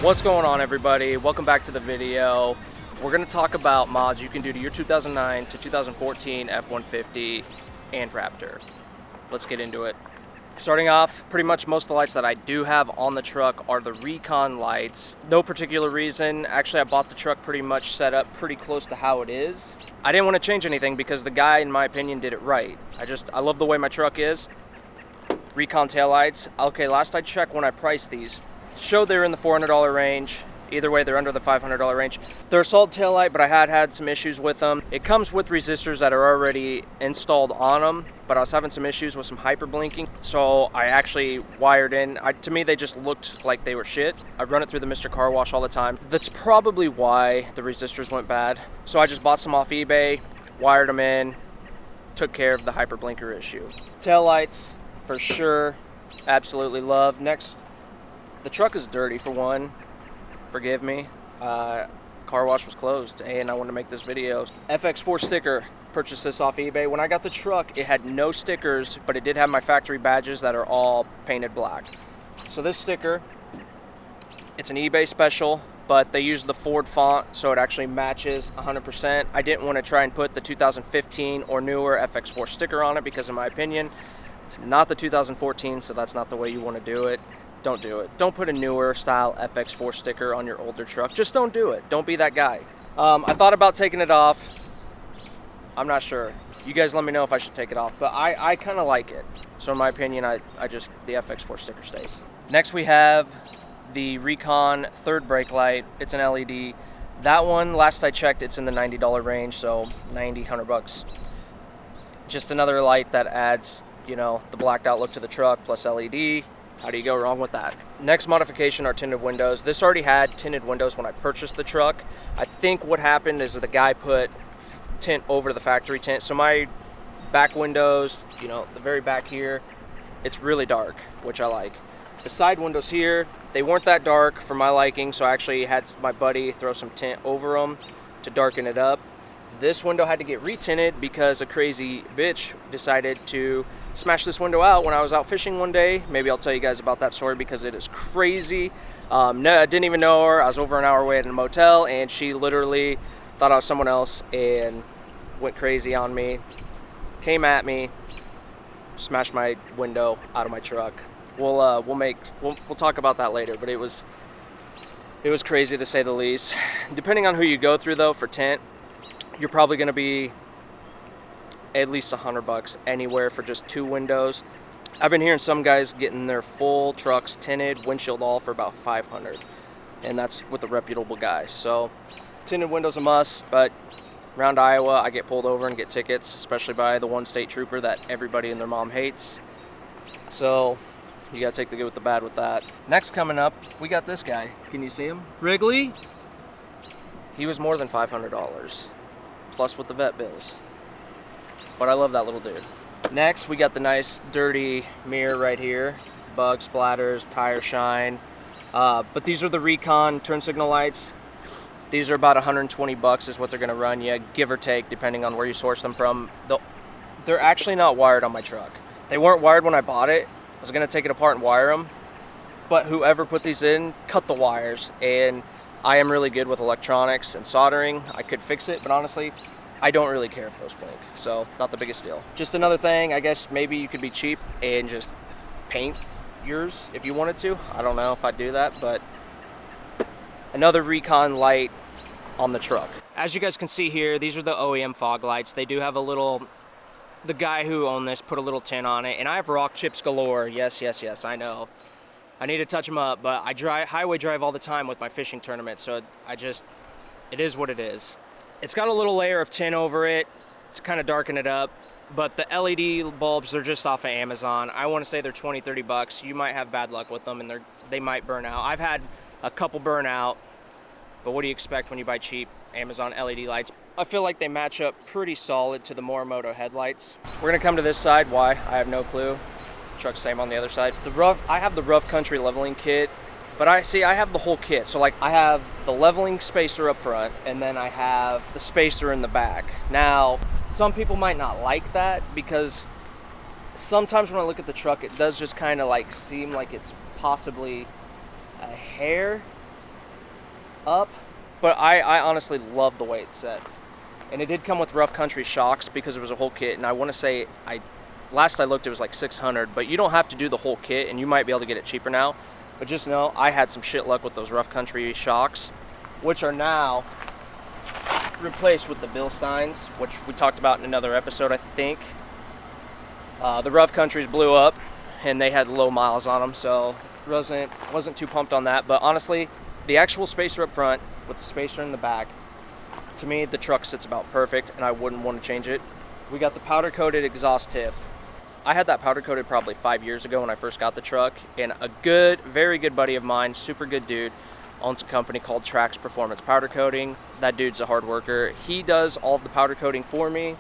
What's going on, everybody? Welcome back to the video. We're going to talk about mods you can do to your 2009 to 2014 F-150 and Raptor. Let's get into it. Starting off, pretty much most of the lights that I do have on the truck are the Recon lights. No particular reason. Actually, I bought the truck pretty much set up pretty close to how it is. I didn't want to change anything because the guy, in my opinion, did it right. I love the way my truck is. Recon taillights. Okay, last I checked when I priced these, showed they were in the $400 range. Either way, they're under the $500 range. They're a solid taillight, but I had some issues with them. It comes with resistors that are already installed on them, but I was having some issues with some hyper blinking, so I actually wired in. To me, they just looked like they were shit. I run it through the Mr. Car Wash all the time. That's probably why the resistors went bad. So I just bought some off eBay, wired them in, took care of the hyper blinker issue. Taillights, for sure, absolutely love. Next, the truck is dirty for one. Forgive me. Car wash was closed and I wanted to make this video. FX4 sticker. Purchased this off eBay. When I got the truck, it had no stickers, but it did have my factory badges that are all painted black. So this sticker, it's an eBay special, but they use the Ford font, so it actually matches 100%. I didn't want to try and put the 2015 or newer FX4 sticker on it because, in my opinion, it's not the 2014, so that's not the way you want to do it. Don't do it. Don't put a newer style FX4 sticker on your older truck. Just don't do it. Don't be that guy. I thought about taking it off. I'm not sure. You guys let me know if I should take it off, but I kind of like it. So in my opinion, the FX4 sticker stays. Next we have the Recon third brake light. It's an LED. That one, last I checked, it's in the $90 range, so 90, 100 bucks. Just another light that adds, you know, the blacked out look to the truck plus LED. How do you go wrong with that? Next modification are tinted windows. This already had tinted windows when I purchased the truck. I think what happened is the guy put tint over the factory tint. So my back windows, you know, the very back here, it's really dark, which I like. The side windows here, they weren't that dark for my liking, so I actually had my buddy throw some tint over them to darken it up. This window had to get retinted because a crazy bitch decided to smash this window out when I was out fishing one day. Maybe I'll tell you guys about that story because it is crazy. No, I didn't even know her. I was over an hour away at a motel and she literally thought I was someone else and went crazy on me, came at me, smashed my window out of my truck. We'll talk about that later, but it was crazy to say the least. Depending on who you go through though for tint, you're probably going to be at least 100 bucks anywhere for just two windows. I've been hearing some guys getting their full trucks tinted, windshield all, for about 500, and that's with a reputable guy. So tinted windows a must, but around Iowa I get pulled over and get tickets, especially by the one state trooper that everybody and their mom hates. So you gotta take the good with the bad with that. Next coming up, we got this guy. Can you see him? Wrigley. He was more than $500 plus with the vet bills. But I love that little dude. Next, we got the nice dirty mirror right here. Bug splatters, tire shine. But these are the Recon turn signal lights. These are about 120 bucks is what they're gonna run you, give or take, depending on where you source them from. They're actually not wired on my truck. They weren't wired when I bought it. I was gonna take it apart and wire them. But whoever put these in, cut the wires. And I am really good with electronics and soldering. I could fix it, but honestly, I don't really care if those blink, so not the biggest deal. Just another thing, I guess maybe you could be cheap and just paint yours if you wanted to. I don't know if I'd do that, but another Recon light on the truck. As you guys can see here, these are the OEM fog lights. They do have a little, the guy who owned this put a little tint on it, and I have rock chips galore. Yes, I know. I need to touch them up, but I highway drive all the time with my fishing tournament, so it is what it is. It's got a little layer of tint over it to kind of darken it up, but the LED bulbs are just off of Amazon. I want to say they're 20, 30 bucks. You might have bad luck with them and they might burn out. I've had a couple burn out, but what do you expect when you buy cheap Amazon LED lights? I feel like they match up pretty solid to the Morimoto headlights. We're gonna come to this side. Why? I have no clue. Truck's same on the other side. I have the rough country leveling kit. But I have the whole kit. So like I have the leveling spacer up front and then I have the spacer in the back. Now, some people might not like that because sometimes when I look at the truck, it does just kind of like seem like it's possibly a hair up, but I honestly love the way it sets. And it did come with rough country shocks because it was a whole kit, and I want to say, last I looked it was like 600, but you don't have to do the whole kit, and you might be able to get it cheaper now. But just know I had some shit luck with those rough country shocks, which are now replaced with the Bilsteins, which we talked about in another episode, I think. The rough countries blew up, and they had low miles on them, so wasn't too pumped on that. But honestly, the actual spacer up front with the spacer in the back, to me, the truck sits about perfect, and I wouldn't want to change it. We got the powder-coated exhaust tip. I had that powder-coated probably 5 years ago when I first got the truck, and a very good buddy of mine, super good dude, owns a company called Trax Performance Powder Coating. That dude's a hard worker. He does all of the powder coating for me.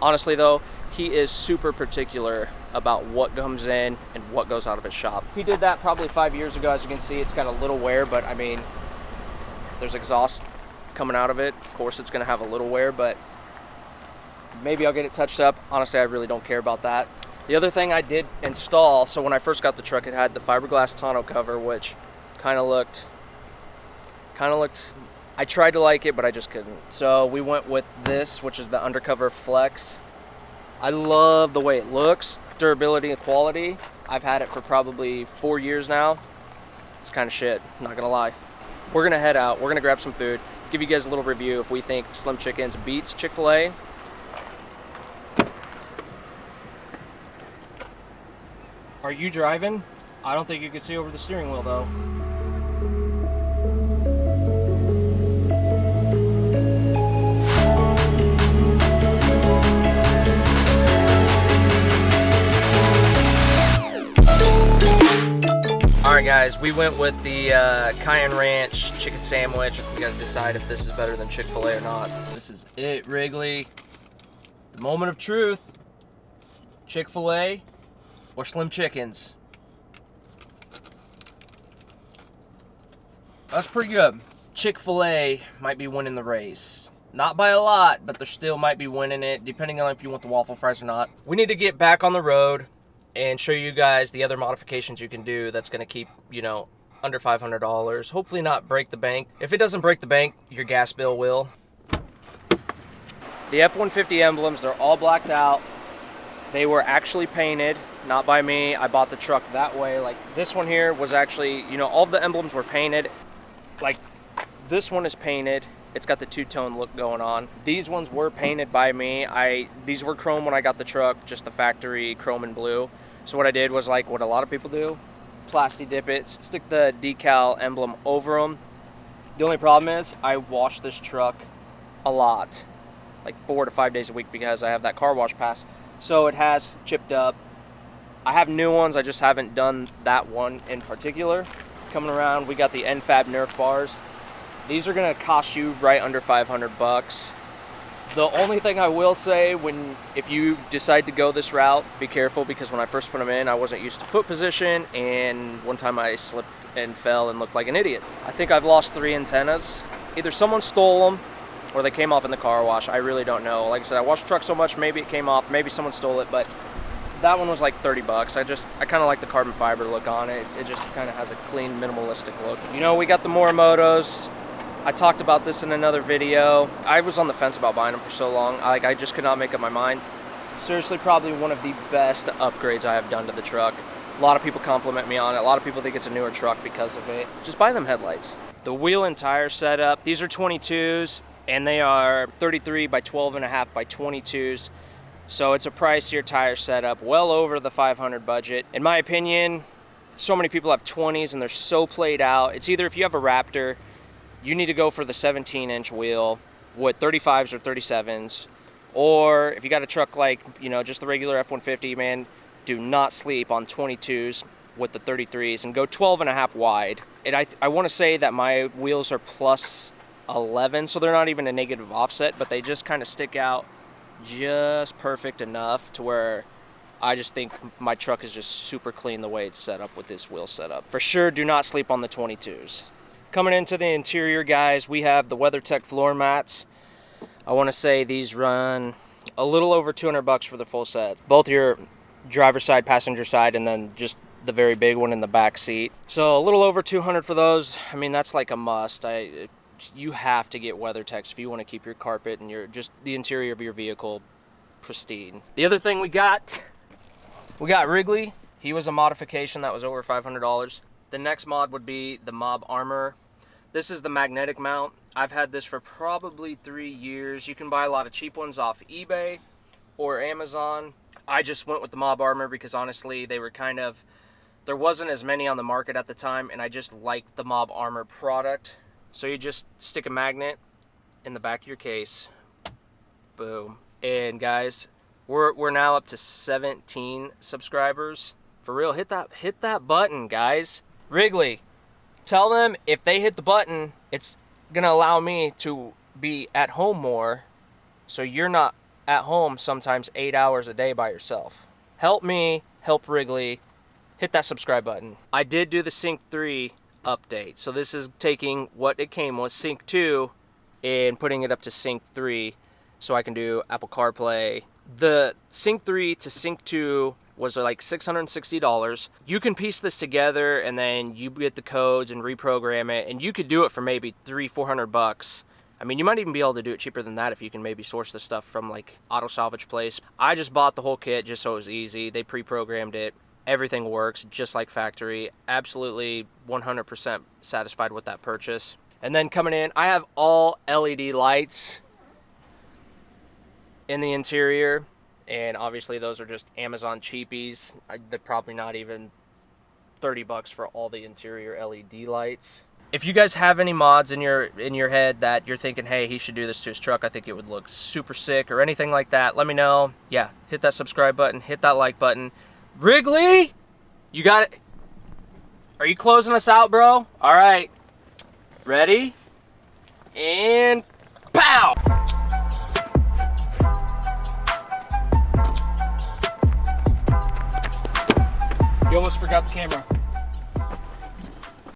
Honestly though, he is super particular about what comes in and what goes out of his shop. He did that probably 5 years ago. As you can see, it's got a little wear, but I mean, there's exhaust coming out of it. Of course it's gonna have a little wear, but maybe I'll get it touched up. Honestly, I really don't care about that. The other thing I did install, so when I first got the truck, it had the fiberglass tonneau cover, which kind of looked, I tried to like it, but I just couldn't. So we went with this, which is the undercover flex. I love the way it looks, durability and quality. I've had it for probably 4 years now. It's kind of shit, not gonna lie. We're gonna head out, we're gonna grab some food, give you guys a little review if we think Slim Chickens beats Chick-fil-A. Are you driving? I don't think you can see over the steering wheel though. Alright guys, we went with the Cayenne Ranch chicken sandwich. We gotta decide if this is better than Chick-fil-A or not. This is it, Wrigley. The moment of truth. Chick-fil-A or Slim Chickens? That's pretty good. Chick-fil-A might be winning the race. Not by a lot, but they still might be winning it, depending on if you want the waffle fries or not. We need to get back on the road and show you guys the other modifications you can do that's gonna keep, you know, under $500. Hopefully not break the bank. If it doesn't break the bank, your gas bill will. The F-150 emblems, they're all blacked out. They were actually painted, not by me. I bought the truck that way. Like this one here was actually, you know, all of the emblems were painted. Like this one is painted. It's got the two-tone look going on. These ones were painted by me. These were chrome when I got the truck, just the factory chrome and blue. So what I did was like what a lot of people do, plasti dip it, stick the decal emblem over them. The only problem is I wash this truck a lot, like 4 to 5 days a week because I have that car wash pass. So it has chipped up. I have new ones, I just haven't done that one in particular. Coming around, we got the NFAB Nerf bars. These are gonna cost you right under 500 bucks. The only thing I will say, if you decide to go this route, be careful because when I first put them in, I wasn't used to foot position, and one time I slipped and fell and looked like an idiot. I think I've lost 3 antennas. Either someone stole them or they came off in the car wash. I really don't know. Like I said, I washed the truck so much, maybe it came off, maybe someone stole it, but that one was like 30 bucks. I kind of like the carbon fiber look on it. It just kind of has a clean, minimalistic look. You know, we got the Morimotos. I talked about this in another video. I was on the fence about buying them for so long. I just could not make up my mind. Seriously, probably one of the best upgrades I have done to the truck. A lot of people compliment me on it. A lot of people think it's a newer truck because of it. Just buy them headlights. The wheel and tire setup, these are 22s, and they are 33 by 12.5 by 22s. So it's a pricier tire setup, well over the 500 budget. In my opinion, so many people have 20s and they're so played out. It's either if you have a Raptor, you need to go for the 17-inch wheel with 35s or 37s. Or if you got a truck like, you know, just the regular F-150, man, do not sleep on 22s with the 33s and go 12.5 wide. And I want to say that my wheels are plus 11, so they're not even a negative offset, but they just kind of stick out just perfect enough to where I just think my truck is just super clean the way it's set up with this wheel setup. For sure, do not sleep on the 22s. Coming into the interior, guys, we have the WeatherTech floor mats. I want to say these run a little over 200 bucks for the full set. Both your driver's side, passenger side, and then just the very big one in the back seat. So a little over 200 for those. I mean, that's like a must. you have to get WeatherTechs if you want to keep your carpet and the interior of your vehicle pristine. The other thing we got Wrigley. He was a modification that was over $500. The next mod would be the Mob Armor. This is the magnetic mount. I've had this for probably 3 years. You can buy a lot of cheap ones off eBay or Amazon. I just went with the Mob Armor because honestly, there wasn't as many on the market at the time, and I just liked the Mob Armor product. So you just stick a magnet in the back of your case. Boom. And guys, we're now up to 17 subscribers. For real, hit that button, guys. Wrigley, tell them if they hit the button, it's gonna allow me to be at home more, so you're not at home sometimes 8 hours a day by yourself. Help me help Wrigley. Hit that subscribe button. I did do the Sync 3 update, so this is taking what it came with, Sync 2, and putting it up to Sync 3, so I can do Apple CarPlay. The Sync 3 to Sync 2 was like $660. You can piece this together and then you get the codes and reprogram it, and you could do it for maybe $300-400. I mean, you might even be able to do it cheaper than that if you can maybe source the stuff from like auto salvage place. I just bought the whole kit just so it was easy. They pre-programmed it. Everything works just like factory. Absolutely 100% satisfied with that purchase. And then coming in, I have all LED lights in the interior, and obviously those are just Amazon cheapies. They're probably not even $30 for all the interior LED lights. If you guys have any mods in your head that you're thinking, hey, he should do this to his truck, I think it would look super sick, or anything like that, let me know. Yeah, hit that subscribe button, hit that like button. Wrigley, you got it. Are you closing us out, bro? All right, ready? And pow! You almost forgot the camera.